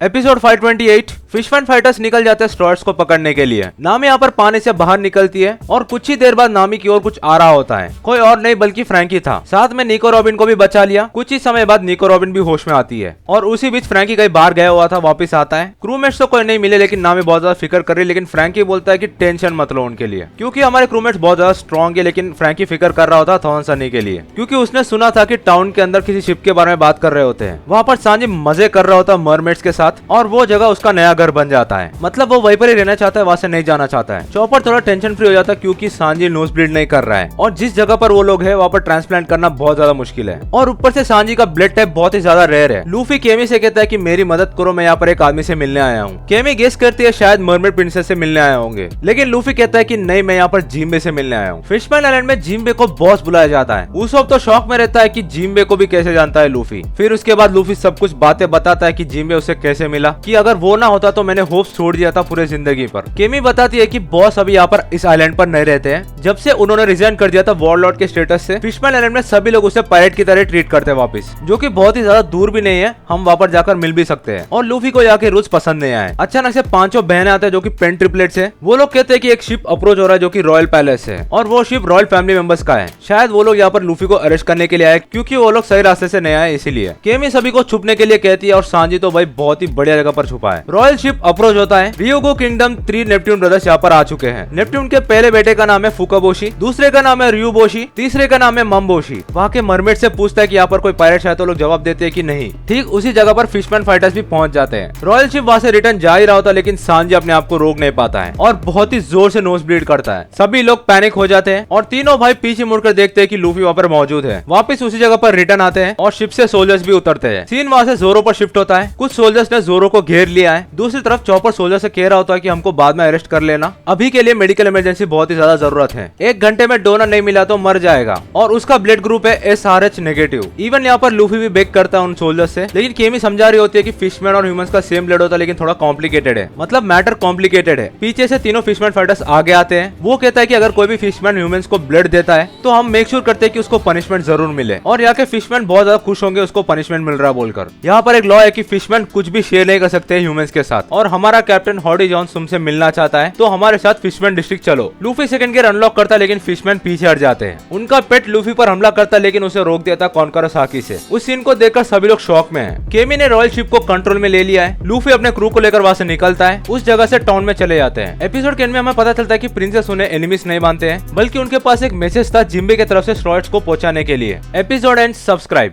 Episode 528 फिशमैन fighters निकल जाते हैं स्ट्रॉयर्स को पकड़ने के लिए। नामी यहाँ पर पानी से बाहर निकलती है और कुछ ही देर बाद नामी की ओर कुछ आ रहा होता है। कोई और नहीं बल्कि फ्रैंकी था। साथ में निको रॉबिन को भी बचा लिया। कुछ ही समय बाद निको रॉबिन भी होश में आती है और उसी बीच फ्रैंकी कहीं बाहर गया हुआ था, वापस आता है। क्रूमेट्स तो कोई नहीं मिले, लेकिन नामी बहुत ज्यादा फिक्र कर रही है। लेकिन फ्रैंकी बोलता है कि टेंशन मत लो उनके लिए, क्योंकि हमारे क्रूमेट्स बहुत ज्यादा स्ट्रॉन्ग है। लेकिन फ्रैंकी फिक्र कर रहा होता थॉन सनी के लिए, क्योंकि उसने सुना था कि टाउन के अंदर किसी शिप के बारे में बात कर रहे होते हैं। वहाँ पर सांजी मजे कर रहा होता मरमेड्स के साथ और वो जगह उसका नया घर बन जाता है। मतलब वो वहीं पर ही रहना चाहता है, वहां से नहीं जाना चाहता है। चॉपर थोड़ा टेंशन फ्री हो जाता है क्योंकि सांजी नोज ब्लीड नहीं कर रहा है और जिस जगह पर वो लोग हैं वहाँ पर ट्रांसप्लांट करना बहुत ज्यादा मुश्किल है। और ऊपर से सांजी का ब्लड टाइप बहुत ही ज्यादा रेयर है। लूफी केमी से कहता है कि मेरी मदद करो, मैं यहाँ पर एक आदमी से मिलने आया हूँ। केमी गेस करती है शायद मरमेड प्रिंसेस से मिलने आए होंगे, लेकिन लूफी कहता है कि नहीं, मैं यहाँ पर जिम्बे से मिलने आया हूँ। फिशमैन आइलैंड में जिम्बे को बॉस बुलाया जाता है। उस तो शौक में रहता है कि जिम्बे को भी कैसे जानता है लूफी। फिर उसके बाद लूफी सब कुछ बातें बताता है कि जिम्बे उसे कैसे मिला, कि अगर वो ना होता तो मैंने होप्स छोड़ दिया था पूरे जिंदगी पर। केमी बताती है कि बॉस अभी यहाँ पर इस आइलैंड पर नहीं रहते हैं। जब से उन्होंने रिजाइन कर दिया था वॉरलॉर्ड के स्टेटस से, फिशमैन आइलैंड में सभी लोग उसे पायरेट की तरह ट्रीट करते हैं वापस, जो कि बहुत ही ज्यादा दूर भी नहीं है, हम वहाँ पर जाकर मिल भी सकते हैं। और लूफी को यहाँ के रूल्स पसंद नहीं आए। अचानक से पांचों बहनें आते हैं जो कि पेन ट्रिपलेट्स है। वो लोग कहते हैं कि एक शिप अप्रोच हो रहा है जो कि रॉयल पैलेस है और वो शिप रॉयल फैमिली मेंबर्स का है। शायद वो लोग यहाँ पर लूफी को अरेस्ट करने के लिए आए, क्योंकि वो लोग सही रास्ते से नहीं आए इसीलिए। केमी सभी को छुपने के लिए कहती है और सांजी तो भाई बहुत ही बढ़िया जगह पर छुपा है। रॉयल शिप अप्रोच होता है। रियोगो किंगडम 3 नेपट्यून ब्रदर्स यहाँ पर आ चुके हैं। नेपट्यून के पहले बेटे का नाम है फुकाबोशी, दूसरे का नाम है रियूबोशी, तीसरे का नाम है मम्बोशी। वहाँ के मरमेड से पूछता है कि यहाँ पर कोई पायरेट है, तो लोग जवाब देते हैं कि नहीं। ठीक उसी जगह पर फिशमैन फाइटर्स भी पहुंच जाते हैं। रॉयल शिप वहाँ से रिटर्न जा ही रहा होता, लेकिन सांजी अपने आप को रोक नहीं पाता है और बहुत ही जोर से नोज ब्लीड करता है। सभी लोग पैनिक हो जाते हैं और तीनों भाई पीछे मुड़कर देखते हैं कि लूफी वहाँ पर मौजूद है। वापस उसी जगह पर रिटर्न आते हैं और शिप से सोल्जर्स भी उतरते हैं। सीन वहाँ से जोरो पर शिफ्ट होता है। कुछ सोल्जर्स ने जोरो को घेर लिया है। दूसरी तरफ चॉपर सोल्जर से कह रहा होता है कि हमको बाद में अरेस्ट कर लेना, अभी के लिए मेडिकल इमरजेंसी बहुत ही ज्यादा जरूरत है। 1 घंटे में डोनर नहीं मिला तो मर जाएगा और उसका ब्लड ग्रुप है SRH नेगेटिव। इवन यहाँ पर लूफी भी बेक करता है उन सोल्जर से, लेकिन केमी समझा रही होती है कि फिशमैन और ह्यूमंस का सेम ब्लड होता है, लेकिन थोड़ा कॉम्प्लिकेटेड है। मतलब मैटर कॉम्प्लिकेटेड है। पीछे से तीनों फिशमैन फाइटर्स आगे आते हैं। वो कहता है कि अगर कोई भी फिशमैन ह्यूमंस को ब्लड देता है तो हम मेक श्योर करते हैं कि उसको पनिशमेंट जरूर मिले, और यहाँ के फिशमैन बहुत ज्यादा खुश होंगे उसको पनिशमेंट मिल रहा बोलकर। यहाँ पर एक लॉ है कि फिशमैन कुछ भी शेयर नहीं कर सकते ह्यूमंस के साथ, और हमारा कैप्टन हॉडी जॉन्स तुमसे मिलना चाहता है तो हमारे साथ फिशमैन डिस्ट्रिक्ट चलो। लूफी सेकंड गियर अनलॉक करता है, लेकिन फिशमैन पीछे हट जाते हैं। उनका पेट लूफी पर हमला करता है, लेकिन उसे रोक देता कॉनकरो साकी से। उस सीन को देखकर सभी लोग शॉक में हैं। केमी ने रॉयल शिप को कंट्रोल में ले लिया है। लूफी अपने क्रू को लेकर वहां से निकलता है। उस जगह से टाउन में चले जाते हैं। एपिसोड के एंड में हमें पता चलता है कि प्रिंसेस उन्हें एनिमीज नहीं मानते हैं, बल्कि उनके पास एक मैसेज था जिम्बे की तरफ से स्ट्रॉयर्स को पहुंचाने के लिए। Episode and. सब्सक्राइब।